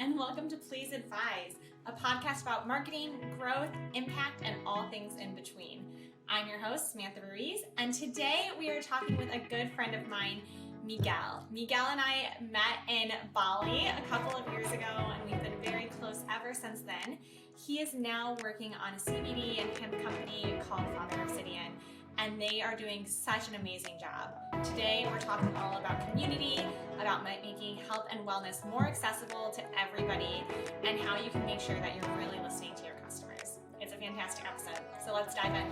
and welcome to Please Advise, a podcast about marketing, growth, impact, and all things in between. I'm your host, Samantha Ruiz, and today we are talking with a good friend of mine, Miguel. Miguel and I met in Bali a couple of years ago, and we've been very close ever since then. He is now working on a CBD and hemp company called Father Obsidian, and they are doing such an amazing job. Today, we're talking all about community, about making health and wellness more accessible to everybody, and how you can make sure that you're really listening to your customers. It's a fantastic episode, so let's dive in.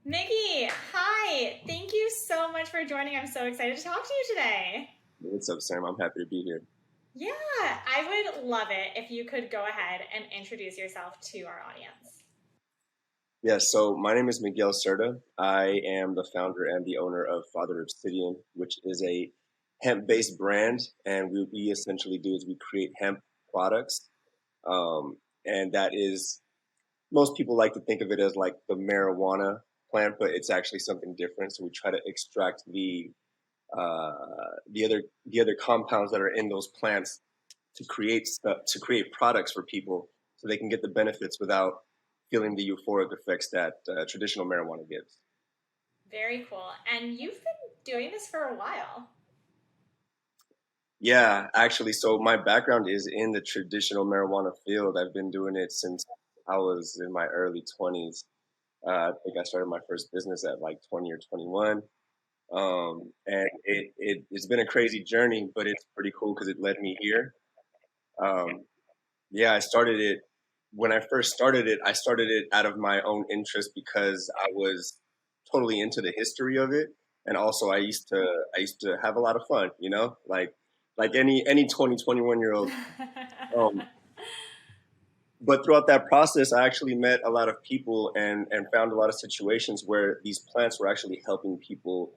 Miggy, hi! Thank you so much for joining. I'm so excited to talk to you today. What's up, Sam? I'm happy to be here. Yeah, I would love it if you could go ahead and introduce yourself to our audience. Yeah, so my name is Miguel Cerda. I am the founder and the owner of Father Obsidian, which is a hemp-based brand, and what we essentially do is we create hemp products, and that is, most people like to think of it as like the marijuana plant, but it's actually something different. So we try to extract the other compounds that are in those plants to create products for people, so they can get the benefits without feeling the euphoric effects that traditional marijuana gives. Very cool. And you've been doing this for a while. Yeah, actually, so my background is in the traditional marijuana field. I've been doing it since I was in my early 20s. I think I started my first business at like 20 or 21. And it's been a crazy journey, but it's pretty cool because it led me here. I started it when I first started it. I started it out of my own interest because I was totally into the history of it, and also I used to have a lot of fun, like any 20, 21-year-old. But throughout that process, I actually met a lot of people and found a lot of situations where these plants were actually helping people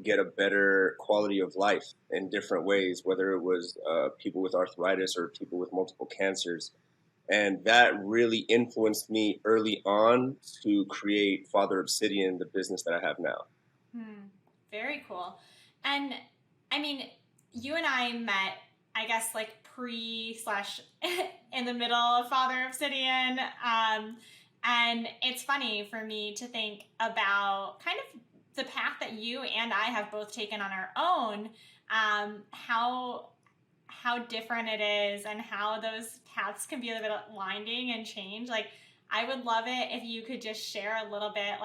get a better quality of life in different ways, whether it was people with arthritis or people with multiple cancers. And that really influenced me early on to create Father Obsidian, the business that I have now. Very cool. And I mean, you and I met, I guess, like in the middle of Father Obsidian. And it's funny for me to think about kind of the path that you and I have both taken on our own, how different it is and how those paths can be a bit winding and change. Like, I would love it if you could just share a little bit,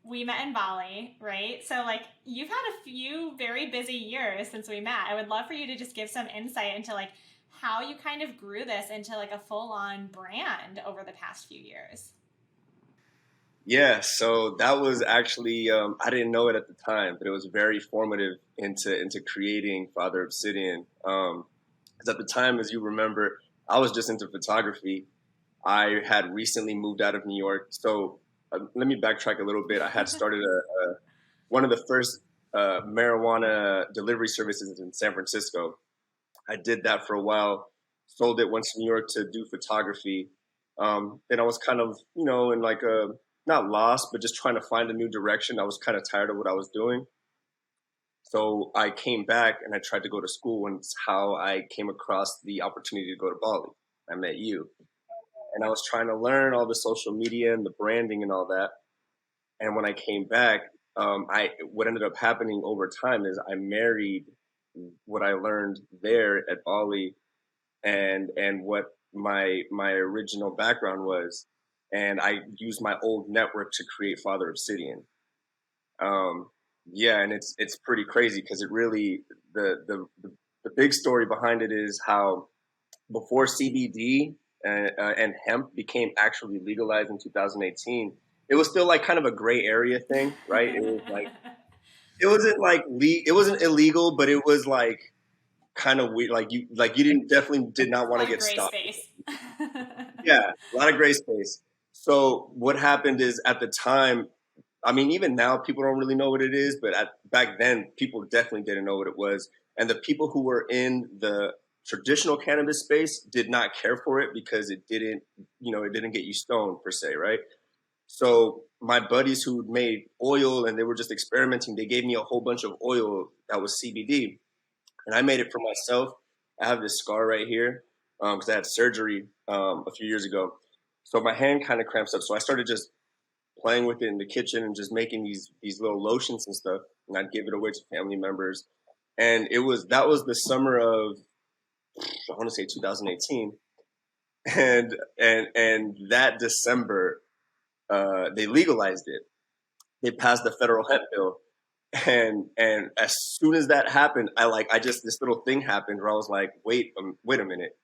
we met in Bali, right? So you've had a few very busy years since we met. I would love for you to just give some insight into how you kind of grew this into a full-on brand over the past few years. Yeah, so that was actually, I didn't know it at the time, but it was very formative into creating Father Obsidian. Because at the time, as you remember, I was just into photography. I had recently moved out of New York. So let me backtrack a little bit. I had started one of the first marijuana delivery services in San Francisco. I did that for a while, sold it, went to New York to do photography. Then I was kind of, in not lost, but just trying to find a new direction. I was kind of tired of what I was doing. So I came back and I tried to go to school, and it's how I came across the opportunity to go to Bali. I met you. And I was trying to learn all the social media and the branding and all that. And when I came back, what ended up happening over time is I married what I learned there at Bali and what my original background was. And I used my old network to create Father Obsidian. And it's pretty crazy because it really, the big story behind it is how before CBD and hemp became actually legalized in 2018, it was still kind of a gray area thing, right? It was it wasn't illegal, but it was kind of weird. You definitely did not want to get stopped. Yeah, a lot of gray space. So what happened is at the time, I mean, even now people don't really know what it is, but back then people definitely didn't know what it was. And the people who were in the traditional cannabis space did not care for it because it didn't get you stoned per se, right? So my buddies who made oil and they were just experimenting, they gave me a whole bunch of oil that was CBD, and I made it for myself. I have this scar right here because I had surgery a few years ago. So my hand kind of cramps up. So I started just playing with it in the kitchen and just making these little lotions and stuff, and I'd give it away to family members. And that was the summer of, I want to say, 2018, and that December they legalized it. They passed the federal hemp bill, and as soon as that happened, I just this little thing happened where I was like, wait a minute,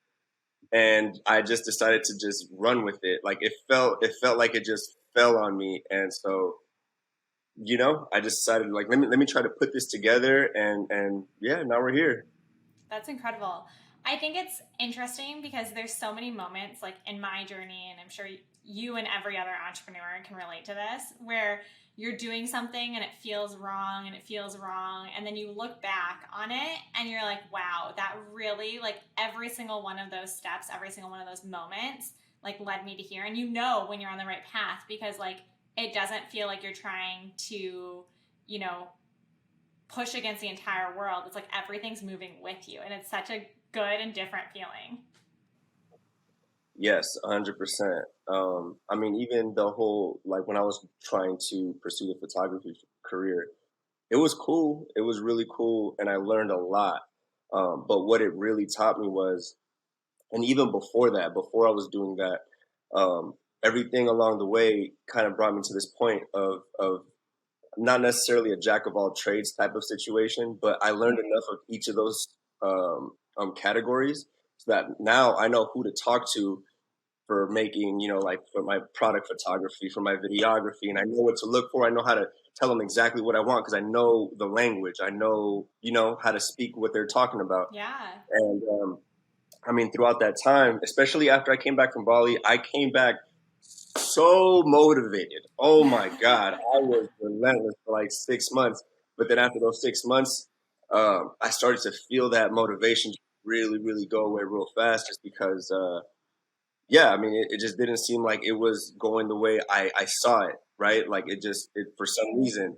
and I just decided to just run with it. Like it felt like it just fell on me, and so I just decided, like, let me try to put this together, and yeah, now we're here. That's incredible. I think it's interesting because there's so many moments like in my journey, and I'm sure you and every other entrepreneur can relate to this, where you're doing something and it feels wrong and it feels wrong. And then you look back on it and you're like, wow, that really, like every single one of those steps, every single one of those moments, like led me to here. And you know when you're on the right path because like it doesn't feel like you're trying to, you know, push against the entire world. It's like everything's moving with you, and it's such a good and different feeling. Yes, 100%. I mean, even the whole, like, when I was trying to pursue the photography career, it was cool. It was really cool, and I learned a lot. But what it really taught me was, and even before that, before I was doing that, um, everything along the way kind of brought me to this point of not necessarily a jack of all trades type of situation, but I learned enough of each of those categories so that now I know who to talk to for making, like for my product photography, for my videography, and I know what to look for. I know how to tell them exactly what I want because I know the language. I know, how to speak what they're talking about. Yeah. And I mean, throughout that time, especially after I came back from Bali, I came back so motivated. Oh my God, I was relentless for like 6 months. But then after those 6 months, I started to feel that motivation really, really go away real fast just because yeah, I mean, it just didn't seem like it was going the way I saw it, right? Like for some reason.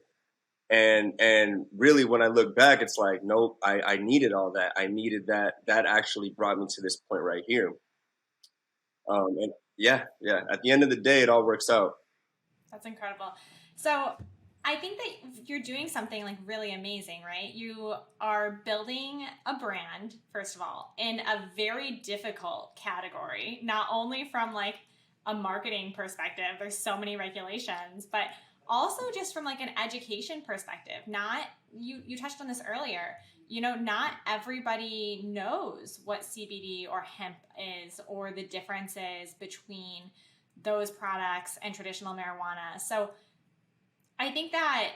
And really, when I look back, it's like, nope, I needed all that. I needed that. That actually brought me to this point right here. And yeah, yeah. At the end of the day, it all works out. That's incredible. So I think that you're doing something like really amazing, right? You are building a brand, first of all, in a very difficult category, not only from like a marketing perspective, there's so many regulations, but also just from like an education perspective. Not you touched on this earlier. You know, not everybody knows what CBD or hemp is or the differences between those products and traditional marijuana. So I think that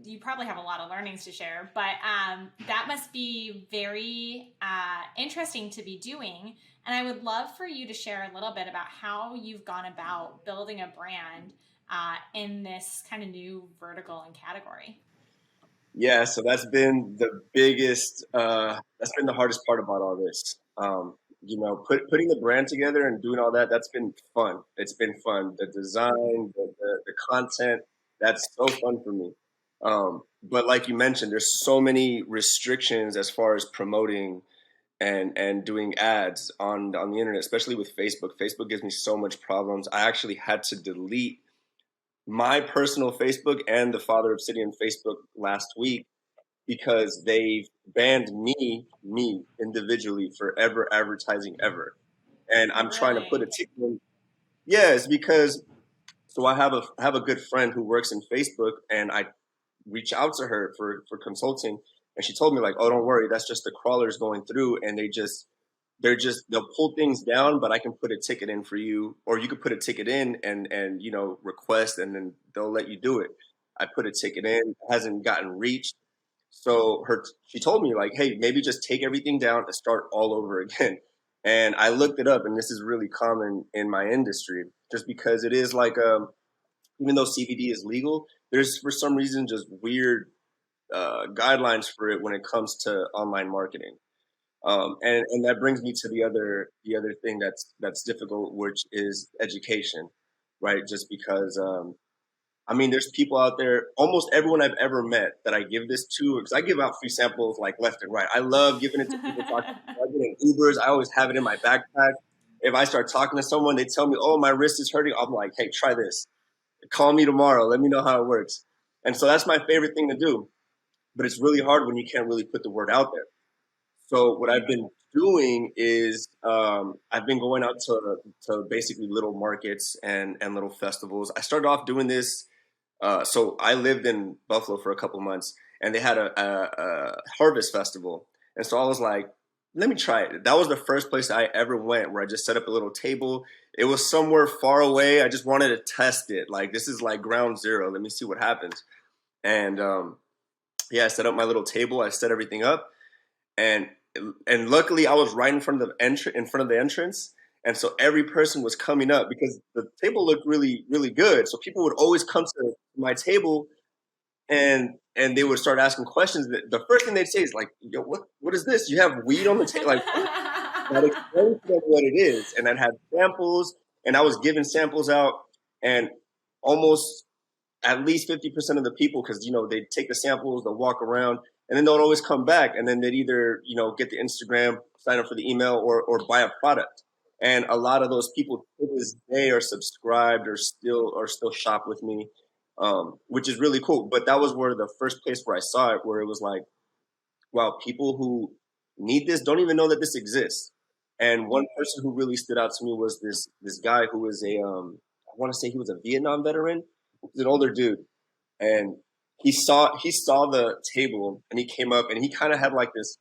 you probably have a lot of learnings to share, but that must be very interesting to be doing. And I would love for you to share a little bit about how you've gone about building a brand in this kind of new vertical and category. Yeah, so that's been the biggest. That's been the hardest part about all this. Putting the brand together and doing all that. That's been fun. It's been fun. The design, the content. That's so fun for me. But like you mentioned, there's so many restrictions as far as promoting and doing ads on the internet, especially with Facebook. Facebook gives me so much problems. I actually had to delete my personal Facebook and the Father Obsidian Facebook last week because they've banned me individually for ever advertising ever. And I'm trying to put a Really? ticket in. Yes, because so I have a good friend who works in Facebook, and I reach out to her for consulting, and she told me, like, oh, don't worry, that's just the crawlers going through, and they'll pull things down, but I can put a ticket in for you, or you could put a ticket in and request, and then they'll let you do it. I put a ticket in, hasn't gotten reached. So she told me, like, hey, maybe just take everything down and start all over again. And I looked it up, and this is really common in my industry, just because it is like, even though CBD is legal, there's for some reason just weird guidelines for it when it comes to online marketing. And that brings me to the other thing that's difficult, which is education, right? Just because, there's people out there, almost everyone I've ever met that I give this to, because I give out free samples like left and right. I love giving it to people talking. I get in Ubers. I always have it in my backpack. If I start talking to someone, they tell me, oh, my wrist is hurting. I'm like, hey, try this. Call me tomorrow. Let me know how it works. And so that's my favorite thing to do. But it's really hard when you can't really put the word out there. So what I've been doing is I've been going out to basically little markets and little festivals. I started off doing this. So I lived in Buffalo for a couple months, and they had a harvest festival. And so I was like, let me try it. That was the first place I ever went where I just set up a little table. It was somewhere far away. I just wanted to test it. Like, this is like ground zero. Let me see what happens. And I set up my little table. I set everything up. And luckily I was right in front of the entrance. And so every person was coming up because the table looked really, really good. So people would always come to my table and they would start asking questions. The first thing they'd say is like, yo, what is this? You have weed on the table? Like, I'd explain to them what it is. And I'd have samples, and I was giving samples out, and almost at least 50% of the people, because, they'd take the samples, they'll walk around, and then they'll always come back, and then they'd either, get the Instagram, sign up for the email, or buy a product. And a lot of those people to this day are subscribed or still shop with me, which is really cool. But that was where the first place where I saw it, where it was like, wow, people who need this don't even know that this exists. And one person who really stood out to me was this guy who was I want to say he was a Vietnam veteran. He's an older dude, and he saw the table, and he came up, and he kind of had like this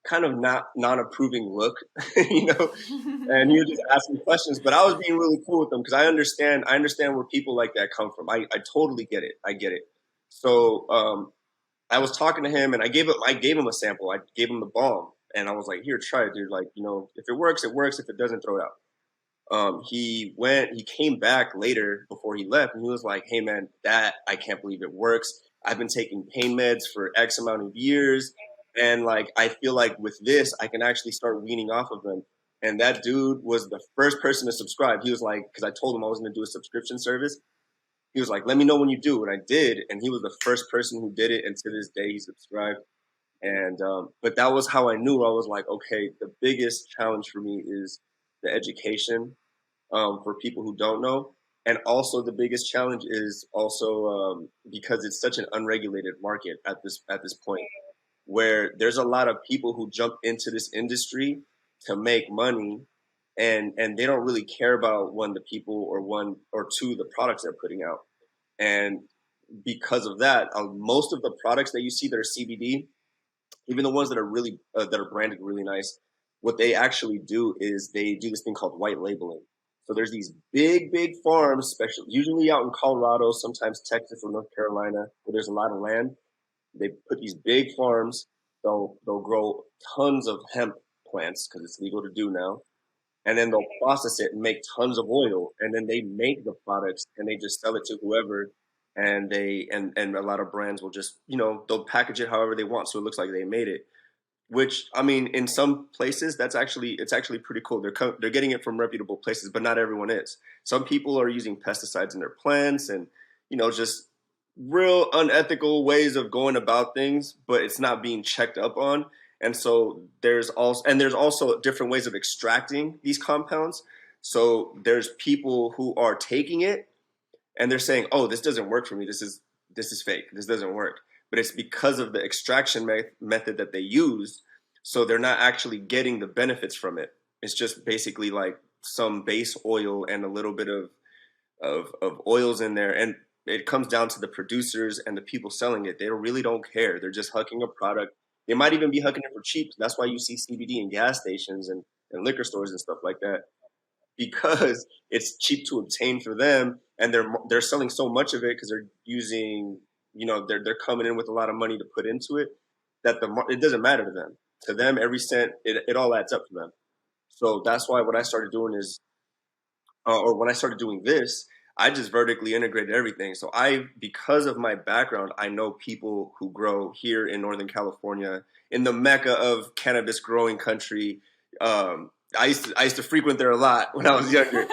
kind of non-approving look, and he was just asking questions. But I was being really cool with him because I understand where people like that come from. I totally get it. I get it. So I was talking to him, and I gave him a sample. I gave him the bomb, and I was like, "Here, try it, dude. Like, if it works, it works. If it doesn't, throw it out." He came back later before he left, and he was like, "Hey, man, I can't believe it works. I've been taking pain meds for X amount of years, and like, I feel like with this, I can actually start weaning off of them." And that dude was the first person to subscribe. He was like, because I told him I was going to do a subscription service. He was like, let me know when you do. And I did. And he was the first person who did it. And to this day, he subscribed. And, but that was how I knew. I was like, okay, the biggest challenge for me is the education for people who don't know. And also the biggest challenge is also because it's such an unregulated market at this point, where there's a lot of people who jump into this industry to make money, and they don't really care about the people, or two, the products they're putting out. And because of that, most of the products that you see that are CBD, even the ones that are really that are branded really nice, what they actually do is they do this thing called white labeling. So there's these big farms, especially usually out in Colorado, sometimes Texas or North Carolina, where there's a lot of land. They put these big farms. They'll grow tons of hemp plants because it's legal to do now. And then they'll process it and make tons of oil. And then they make the products and they just sell it to whoever. And and a lot of brands will just, they'll package it however they want. So it looks like they made it, which, in some places it's actually pretty cool. They're getting it from reputable places, but not everyone is. Some people are using pesticides in their plants and, just real unethical ways of going about things, but it's not being checked up on. And so there's also different ways of extracting these compounds. So there's people who are taking it and they're saying, "Oh, this doesn't work for me. This is fake. This doesn't work." But it's because of the extraction method that they use. So they're not actually getting the benefits from it. It's just basically like some base oil and a little bit of oils in there. And it comes down to the producers and the people selling it. They really don't care. They're just hucking a product. They might even be hucking it for cheap. That's why you see CBD in gas stations and liquor stores and stuff like that, because it's cheap to obtain for them, and they're selling so much of it because they're using, they're coming in with a lot of money to put into it, that it doesn't matter to them. To them, every cent, it all adds up for them. So that's why what I started doing is, or when I started doing this, I just vertically integrated everything. So because of my background, I know people who grow here in Northern California, in the mecca of cannabis growing country. I used to frequent there a lot when I was younger.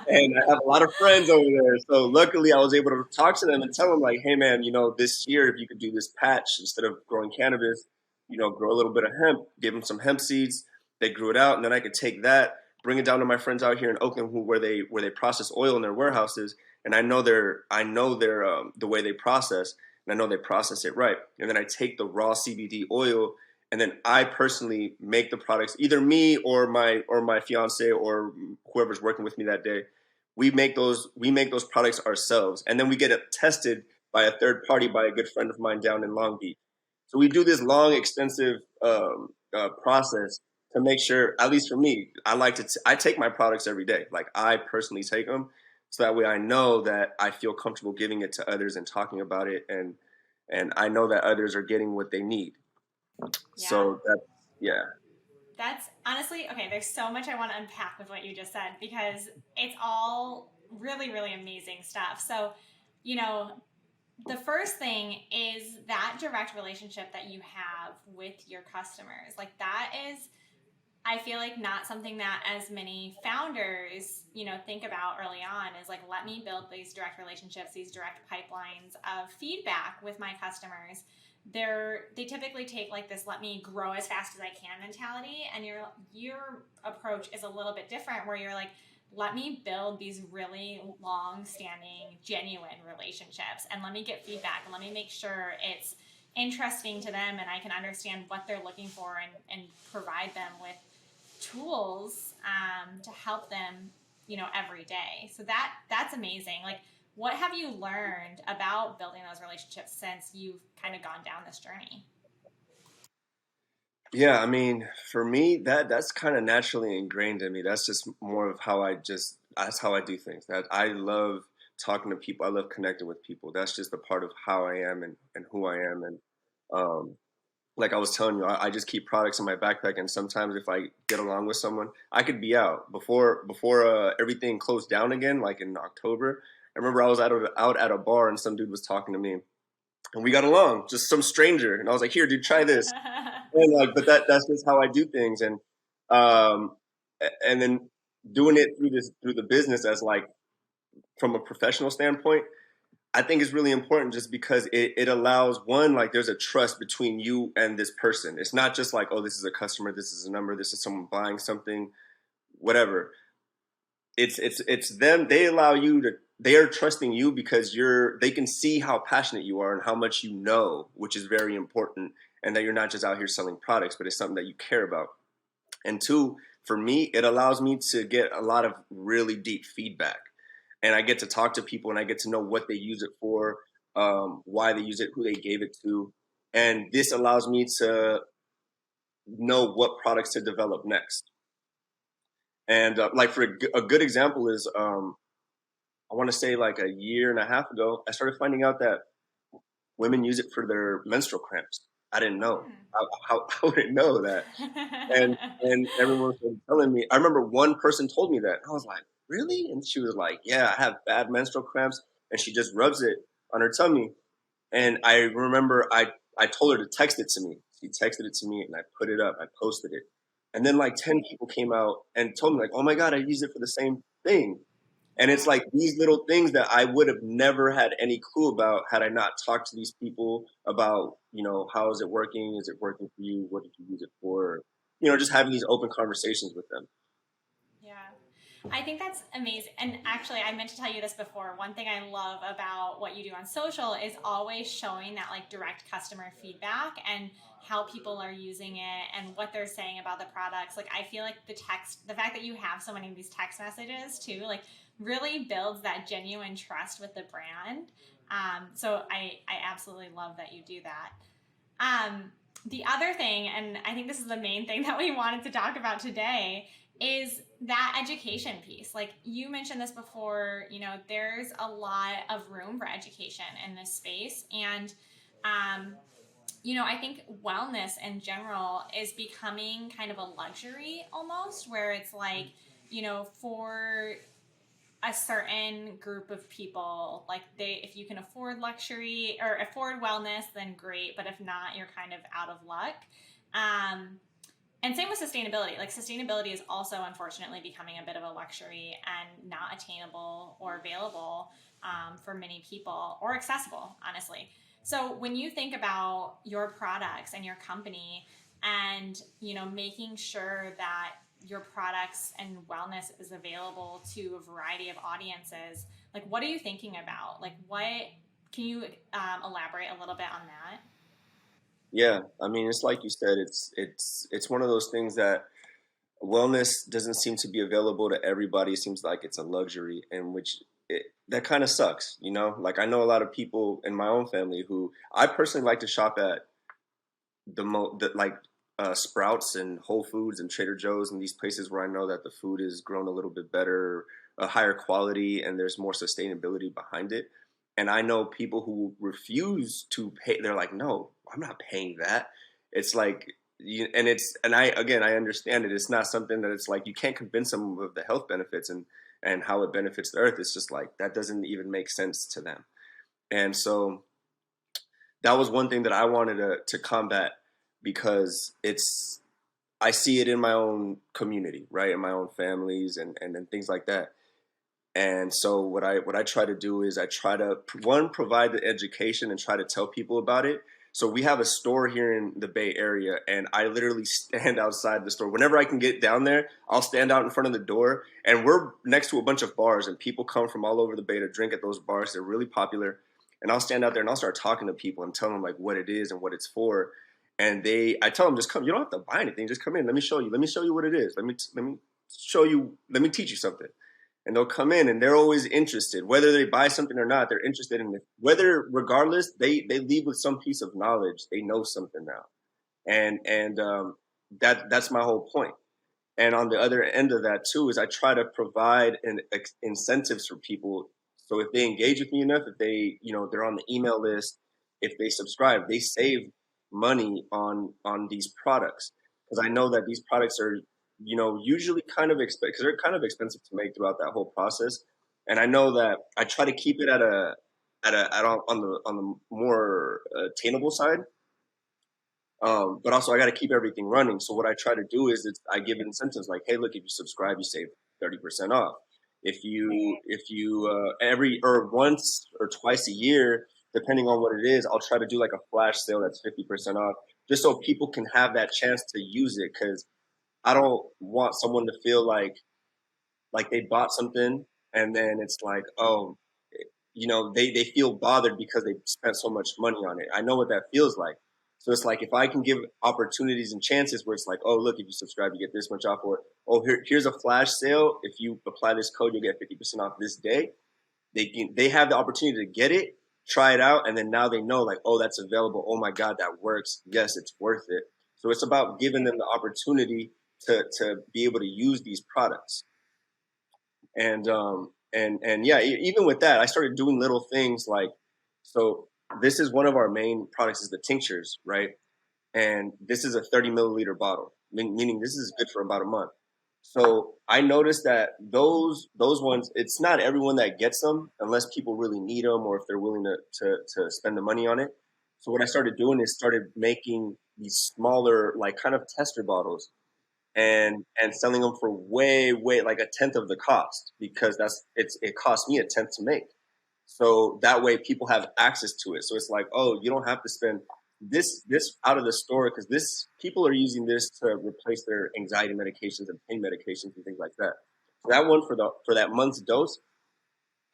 and I have a lot of friends over there. So luckily, I was able to talk to them and tell them, like, hey, man, this year, if you could do this patch instead of growing cannabis, grow a little bit of hemp, give them some hemp seeds. They grew it out, and then I could take that, bring it down to my friends out here in Oakland, where they process oil in their warehouses, and I know their the way they process, and I know they process it right. And then I take the raw CBD oil, and then I personally make the products. Either me or my fiance or whoever's working with me that day. We make those products ourselves, and then we get it tested by a third party, by a good friend of mine down in Long Beach. So we do this long, extensive process to make sure. At least for me, I take my products every day. Like, I personally take them, so that way I know that I feel comfortable giving it to others and talking about it, and I know that others are getting what they need. Yeah. So that's, yeah. That's honestly, okay, there's so much I want to unpack with what you just said because it's all really, really amazing stuff. So, you know, the first thing is that direct relationship that you have with your customers. Like, that is, I feel like, not something that as many founders, think about early on, is like, let me build these direct relationships, these direct pipelines of feedback with my customers. They typically take like this let me grow as fast as I can mentality, and your approach is a little bit different, where you're like, let me build these really long standing genuine relationships, and let me get feedback, and let me make sure it's interesting to them and I can understand what they're looking for, and provide them with tools to help them every day. So that's amazing. Like, what have you learned about building those relationships since you've kind of gone down this journey? Yeah, I mean, for me, that's kind of naturally ingrained in me. That's just more of that's how I do things. That I love talking to people. I love connecting with people. That's just a part of how I am, and who I am. And um, like I was telling you, I just keep products in my backpack. And sometimes if I get along with someone, I could be out before everything closed down again, like in October. I remember I was out at a bar, and some dude was talking to me, and we got along, just some stranger. And I was like, here, dude, try this. And like, but that's just how I do things. Um, and then doing it through the business, as like, from a professional standpoint, I think is really important, just because it allows, one, like, there's a trust between you and this person. It's not just like, oh, this is a customer, this is a number, this is someone buying something, whatever. It's them. They are trusting you because they can see how passionate you are and how much you know, which is very important, and that you're not just out here selling products, but it's something that you care about. And two, for me, it allows me to get a lot of really deep feedback, and I get to talk to people, and I get to know what they use it for, why they use it, who they gave it to, and this allows me to know what products to develop next. And like, for a good example is, I want to say, like, a year and a half ago, I started finding out that women use it for their menstrual cramps. I didn't know. I wouldn't know that. And everyone was telling me. I remember one person told me that. I was like, really? And she was like, yeah, I have bad menstrual cramps, and she just rubs it on her tummy. And I remember I told her to text it to me. She texted it to me, and I put it up. I posted it. And then like 10 people came out and told me, like, oh my God, I use it for the same thing. And it's like these little things that I would have never had any clue about had I not talked to these people about, how is it working? Is it working for you? What did you use it for? Just having these open conversations with them. Yeah. I think that's amazing. And actually, I meant to tell you this before. One thing I love about what you do on social is always showing that like direct customer feedback and how people are using it and what they're saying about the products. Like, I feel like the fact that you have so many of these text messages too, like, really builds that genuine trust with the brand. So I absolutely love that you do that. The other thing, and I think this is the main thing that we wanted to talk about today, is that education piece. Like, you mentioned this before, there's a lot of room for education in this space. And, I think wellness in general is becoming kind of a luxury almost, where it's like, for a certain group of people, like, if you can afford luxury or afford wellness, then great, but if not, you're kind of out of luck. And same with sustainability. Like sustainability is also unfortunately becoming a bit of a luxury and not attainable or available for many people, or accessible, honestly. So when you think about your products and your company, and making sure that your products and wellness is available to a variety of audiences, like what are you thinking about? Like what can you elaborate a little bit on that? Yeah, I mean, it's like you said, it's one of those things that wellness doesn't seem to be available to everybody. It seems like it's a luxury, and that kind of sucks, you know? Like I know a lot of people in my own family who I personally like to shop at Sprouts and Whole Foods and Trader Joe's and these places where I know that the food is grown a little bit better, a higher quality, and there's more sustainability behind it. And I know people who refuse to pay. They're like, no, I'm not paying that. It's like, I understand it. It's not something that it's like you can't convince them of the health benefits and how it benefits the earth. It's just like that doesn't even make sense to them. And so that was one thing that I wanted to combat because I see it in my own community, right, in my own families and things like that. And so what I try to do is I try to provide the education and try to tell people about it. So we have a store here in the Bay Area, and I literally stand outside the store whenever I can get down there. I'll stand out in front of the door, and we're next to a bunch of bars, and people come from all over the Bay to drink at those bars. They're really popular, and I'll stand out there and I'll start talking to people and tell them like what it is and what it's for. And I tell them, just come. You don't have to buy anything. Just come in. Let me show you. Let me show you what it is. Let me show you. Let me teach you something. And they'll come in and they're always interested, whether they buy something or not. They're interested in it. Whether regardless, they leave with some piece of knowledge. They know something now, and that's my whole point. And on the other end of that too is I try to provide incentives for people. So if they engage with me enough, if they they're on the email list, if they subscribe, they save money on these products because I know that these products are usually kind of expensive because they're kind of expensive to make throughout that whole process. And I know that I try to keep it on the more attainable side. But also I got to keep everything running. So what I try to do is I give incentives like, hey, look, if you subscribe, you save 30% off. If you every or once or twice a year, depending on what it is, I'll try to do like a flash sale that's 50% off, just so people can have that chance to use it. Because I don't want someone to feel like they bought something and then it's like, oh, they feel bothered because they spent so much money on it. I know what that feels like. So it's like if I can give opportunities and chances where it's like, oh, look, if you subscribe, you get this much off, or oh, here's a flash sale. If you apply this code, you'll get 50% off this day. They have the opportunity to get it, try it out, and then now they know like, oh, that's available. Oh my God, that works. Yes, it's worth it. So it's about giving them the opportunity to be able to use these products. And yeah, even with that, I started doing little things like, so this is one of our main products is the tinctures, right? And this is a 30 milliliter bottle, meaning this is good for about a month. So I noticed that those ones, it's not everyone that gets them unless people really need them or if they're willing to spend the money on it. So what I started doing is started making these smaller, like kind of tester bottles and selling them for way like a tenth of the cost because it cost me a tenth to make. So that way people have access to it. So it's like, oh, you don't have to spend this out of the store because this people are using this to replace their anxiety medications and pain medications and things like that. So that one for that month's dose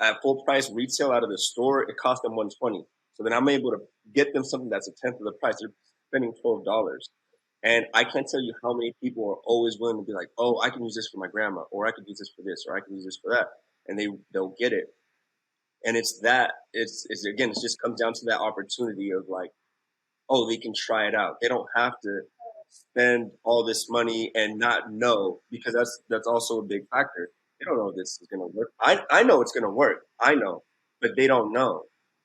at full price retail out of the store, it cost them 120. So then I'm able to get them something that's a tenth of the price. They're spending $12. And I can't tell you how many people are always willing to be like, oh, I can use this for my grandma, or I could use this for this, or I can use this for that. And they'll get it. And it's again, it just comes down to that opportunity of like, oh, they can try it out. They don't have to spend all this money and not know because that's also a big factor. They don't know if this is gonna work. I know it's gonna work. I know, but they don't know.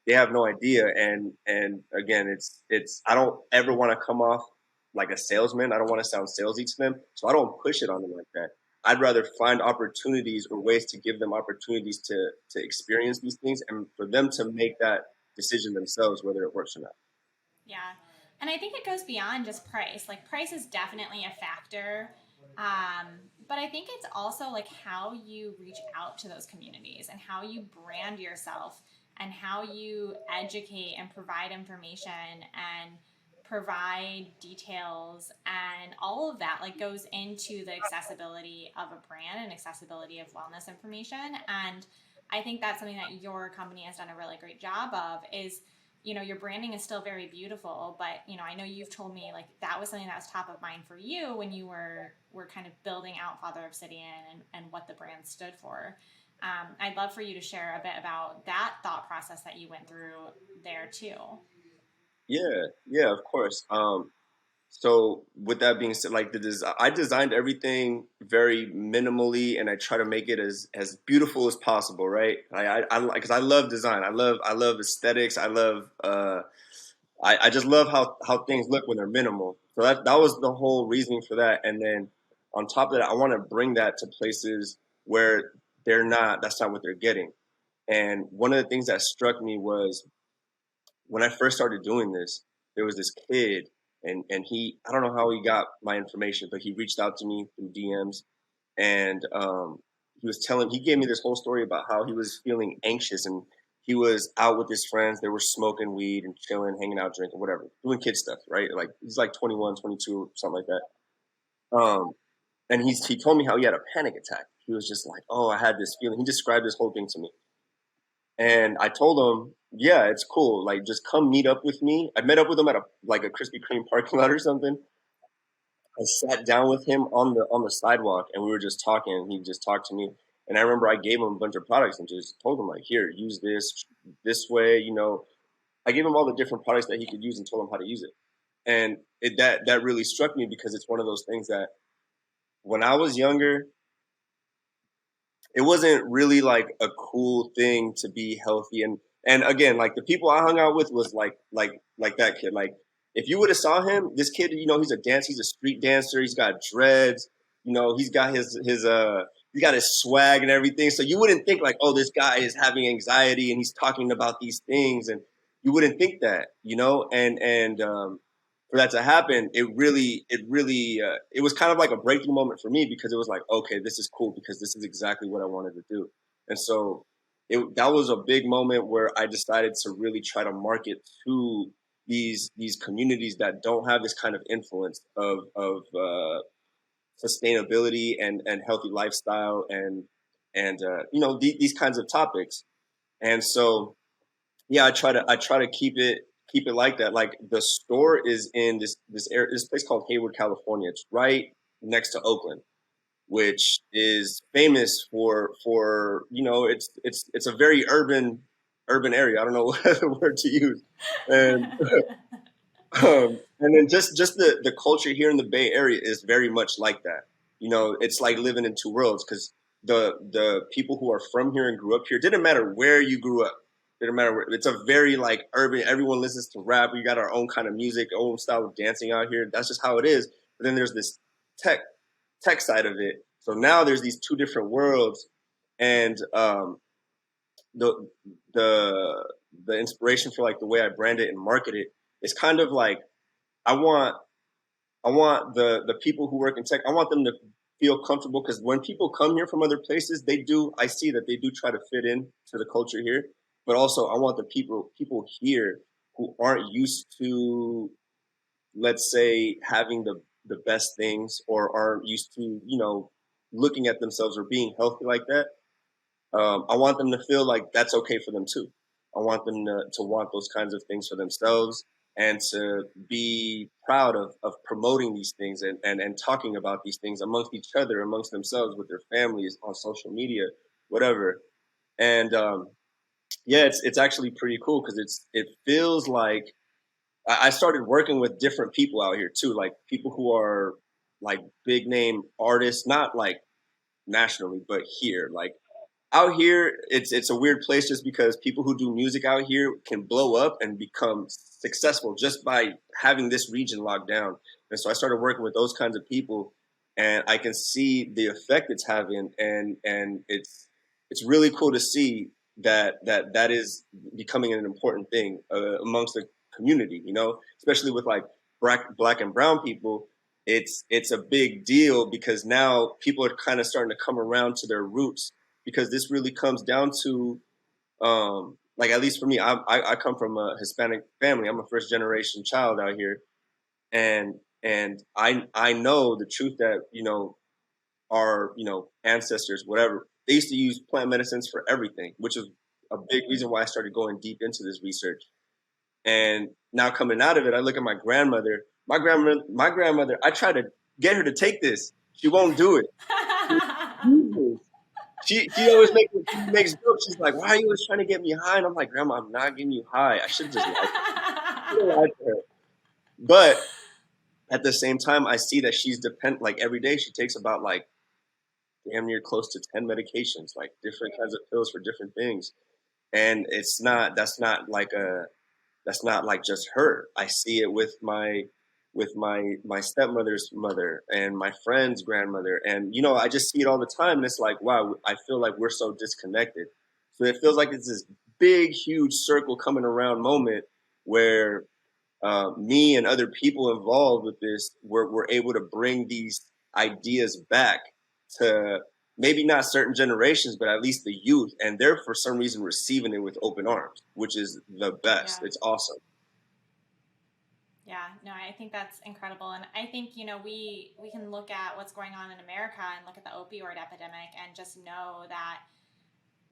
They have no idea. And again, it's I don't ever want to come off like a salesman. I don't want to sound salesy to them, so I don't push it on them like that. I'd rather find opportunities or ways to give them opportunities to experience these things and for them to make that decision themselves, whether it works or not. Yeah. And I think it goes beyond just price. Like price is definitely a factor. But I think it's also like how you reach out to those communities and how you brand yourself and how you educate and provide information and provide details, and all of that like goes into the accessibility of a brand and accessibility of wellness information. And I think that's something that your company has done a really great job of. Is, your branding is still very beautiful, but I know you've told me like that was something that was top of mind for you when you were kind of building out Father Obsidian and what the brand stood for. I'd love for you to share a bit about that thought process that you went through there too. Yeah, of course. So with that being said, like I designed everything very minimally, and I try to make it as beautiful as possible, right? Because I love design. I love aesthetics. I just love how things look when they're minimal. So that was the whole reasoning for that. And then on top of that, I want to bring that to places where that's not what they're getting. And one of the things that struck me was when I first started doing this, there was this kid, and I don't know how he got my information, but he reached out to me through DMs, and he gave me this whole story about how he was feeling anxious, and he was out with his friends. They were smoking weed and chilling, hanging out, drinking, whatever, doing kid stuff, right? Like he's like 21, 22, something like that. And he told me how he had a panic attack. He was just like, oh, I had this feeling. He described this whole thing to me. And I told him, yeah, it's cool. Like, just come meet up with me. I met up with him at a Krispy Kreme parking lot or something. I sat down with him on the sidewalk, and we were just talking. And he just talked to me. And I remember I gave him a bunch of products and just told him like, here, use this way. I gave him all the different products that he could use and told him how to use it. And that really struck me because it's one of those things that when I was younger, it wasn't really like a cool thing to be healthy. And again, like the people I hung out with was like that kid. Like if you would have saw him, this kid, he's a street dancer. He's got dreads. He's got he's got his swag and everything. So you wouldn't think like, oh, this guy is having anxiety and he's talking about these things, and you wouldn't think that. And for that to happen, it was kind of like a breakthrough moment for me, because it was like, okay, this is cool, because this is exactly what I wanted to do. And so that was a big moment where I decided to really try to market to these communities that don't have this kind of influence of sustainability and healthy lifestyle and these kinds of topics. And so yeah, I try to keep it like that. Like the store is in this place called Hayward, California. It's right next to Oakland, which is famous for it's a very urban area. I don't know what the word to use. And and then just the culture here in the Bay Area is very much like that. It's like living in two worlds, because the people who are from here and grew up here, didn't matter where you grew up. Didn't matter where. It's a very like urban. Everyone listens to rap. We got our own kind of music, own style of dancing out here. That's just how it is. But then there's this tech side of it. So now there's these two different worlds, and the the the inspiration for like the way I brand it and market it is kind of like I want the people who work in tech. I want them to feel comfortable, because when people come here from other places, I see that they do try to fit in to the culture here. But also, I want the people here who aren't used to, let's say, having the best things, or aren't used to looking at themselves or being healthy like that. I want them to feel like that's okay for them too. I want them to want those kinds of things for themselves, and to be proud of promoting these things and talking about these things amongst each other, amongst themselves, with their families, on social media, whatever. And yeah, it's actually pretty cool, because it feels like I started working with different people out here too, like people who are like big name artists, not like nationally, but here, like out here, it's a weird place, just because people who do music out here can blow up and become successful just by having this region locked down. And so I started working with those kinds of people, and I can see the effect it's having, and it's really cool to see that is becoming an important thing amongst the community, especially with like black and brown people. It's a big deal because now people are kind of starting to come around to their roots, because this really comes down to, like, at least for me, I come from a Hispanic family. I'm a first generation child out here, and I know the truth that our ancestors, whatever, they used to use plant medicines for everything, which is a big reason why I started going deep into this research. And now coming out of it, I look at my grandmother. My grandmother. I try to get her to take this. She won't do it. She always makes jokes. She's like, "Why are you always trying to get me high?" And I'm like, "Grandma, I'm not getting you high. I should just lie to her." But at the same time, I see that she's like every day she takes about like damn near close to 10 medications, like different kinds of pills for different things. And that's not like just her. I see it with my stepmother's mother and my friend's grandmother, and I just see it all the time. And it's like, wow, I feel like we're so disconnected. So it feels like it's this big, huge circle coming around moment where me and other people involved with this, we're able to bring these ideas back to maybe not certain generations, but at least the youth, and they're for some reason receiving it with open arms, which is the best. Yeah. It's awesome. Yeah, no, I think that's incredible. And I think, we can look at what's going on in America and look at the opioid epidemic and just know that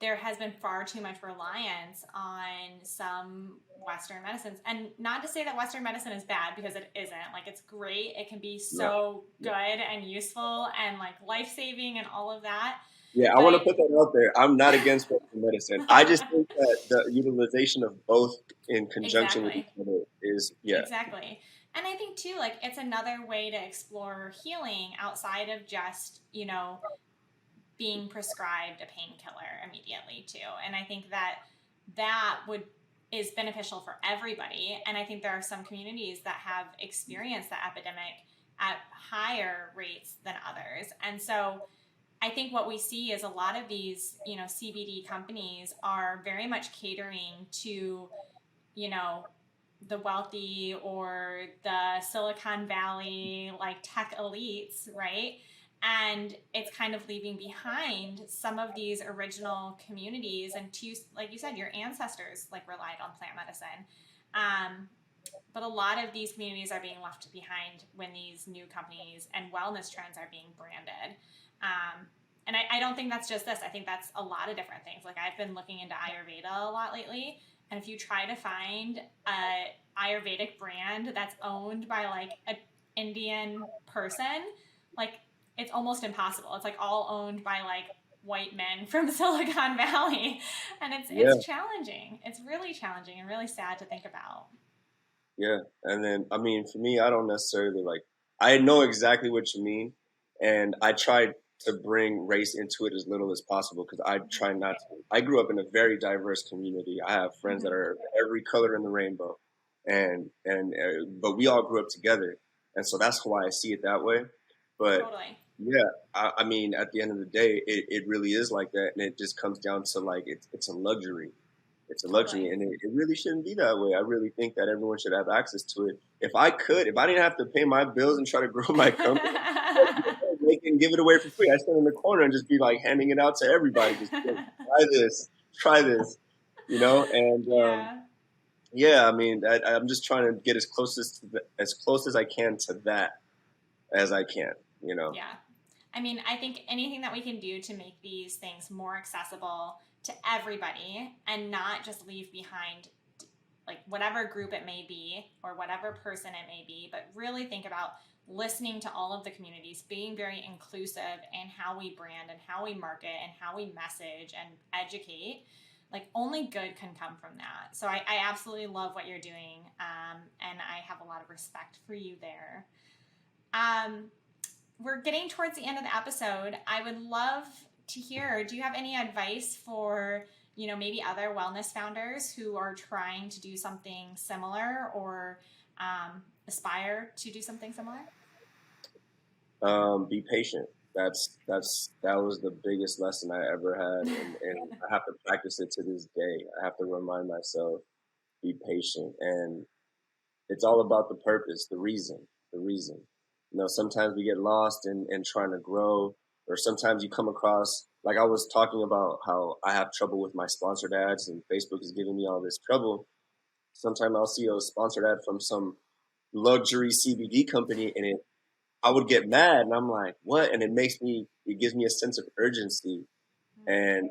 there has been far too much reliance on some Western medicines. And not to say that Western medicine is bad, because it isn't. Like, it's great. It can be so good and useful and like life-saving and all of that. Yeah, I want to put that out there. I'm not against Western medicine. I just think that the utilization of both in conjunction with each other is, Exactly. And I think too, like, it's another way to explore healing outside of just, being prescribed a painkiller immediately too. And I think that is beneficial for everybody. And I think there are some communities that have experienced the epidemic at higher rates than others. And so I think what we see is a lot of these, CBD companies are very much catering to, the wealthy or the Silicon Valley, like tech elites, right? And it's kind of leaving behind some of these original communities. And like you said, your ancestors like relied on plant medicine. But a lot of these communities are being left behind when these new companies and wellness trends are being branded. And I don't think that's just this. I think that's a lot of different things. Like, I've been looking into Ayurveda a lot lately. And if you try to find a Ayurvedic brand that's owned by like an Indian person, like, it's almost impossible. It's like all owned by like white men from Silicon Valley. And it's challenging. It's really challenging and really sad to think about. Yeah. And then, I mean, for me, I don't necessarily I know exactly what you mean. And I tried to bring race into it as little as possible, because I try not to. I grew up in a very diverse community. I have friends that are every color in the rainbow, but we all grew up together, and so that's why I see it that way. But totally. Yeah, I mean, at the end of the day, it really is like that, and it just comes down to like it's a luxury. It's a luxury, and it really shouldn't be that way. I really think that everyone should have access to it. If I didn't have to pay my bills and try to grow my company, make it and give it away for free. I stand in the corner and just be like handing it out to everybody. Just try this, And I mean, I'm just trying to get as close as I can to that as I can. Yeah. I mean, I think anything that we can do to make these things more accessible to everybody and not just leave behind like whatever group it may be or whatever person it may be, but really think about listening to all of the communities, being very inclusive in how we brand and how we market and how we message and educate. Like, only good can come from that. So I absolutely love what you're doing, and I have a lot of respect for you there. We're getting towards the end of the episode. I would love to hear, do you have any advice for, maybe other wellness founders who are trying to do something similar or aspire to do something similar? Be patient. That was the biggest lesson I ever had, and I have to practice it to this day. I have to remind myself, be patient, and It's all about the purpose, the reason. Sometimes we get lost in trying to grow, or sometimes you come across, like I was talking about how I have trouble with my sponsored ads and Facebook is giving me all this trouble. Sometimes I'll see a sponsored ad from some luxury CBD company and I would get mad and I'm like, what? And it gives me a sense of urgency. And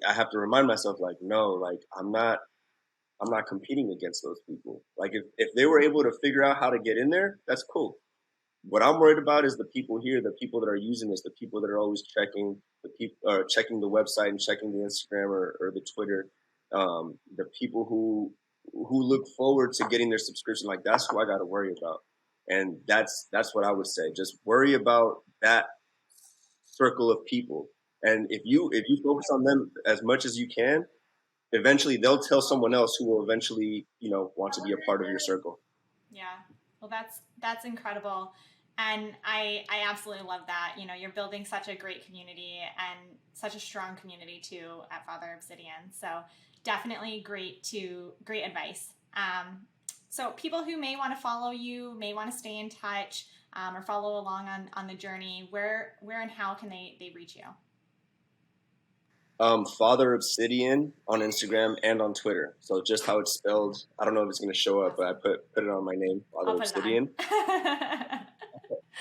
I have to remind myself, like, no, like I'm not competing against those people. Like if they were able to figure out how to get in there, that's cool. What I'm worried about is the people here, the people that are using this, the people that are always checking checking the website and checking the Instagram or the Twitter, the people who look forward to getting their subscription. Like that's who I got to worry about, and that's what I would say. Just worry about that circle of people, and if you focus on them as much as you can, eventually they'll tell someone else who will eventually want to be a part of your circle. Yeah, well, that's incredible. And I absolutely love that. You're building such a great community and such a strong community too at Father Obsidian. So definitely great advice. So people who may want to follow you, may want to stay in touch, or follow along on the journey, where and how can they reach you? Father Obsidian on Instagram and on Twitter. So just how it's spelled. I don't know if it's going to show up, but I put it on my name, Father Obsidian.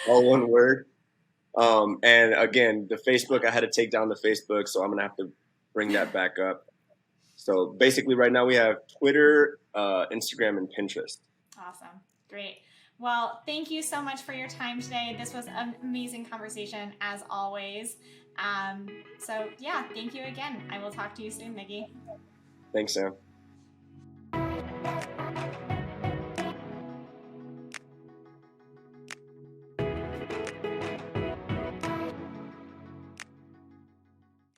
All one word. And again, the Facebook, I had to take down the Facebook, so I'm going to have to bring that back up. So basically right now we have Twitter, Instagram, and Pinterest. Awesome. Great. Well, thank you so much for your time today. This was an amazing conversation as always. So yeah, thank you again. I will talk to you soon, Miggy. Thanks, Sam.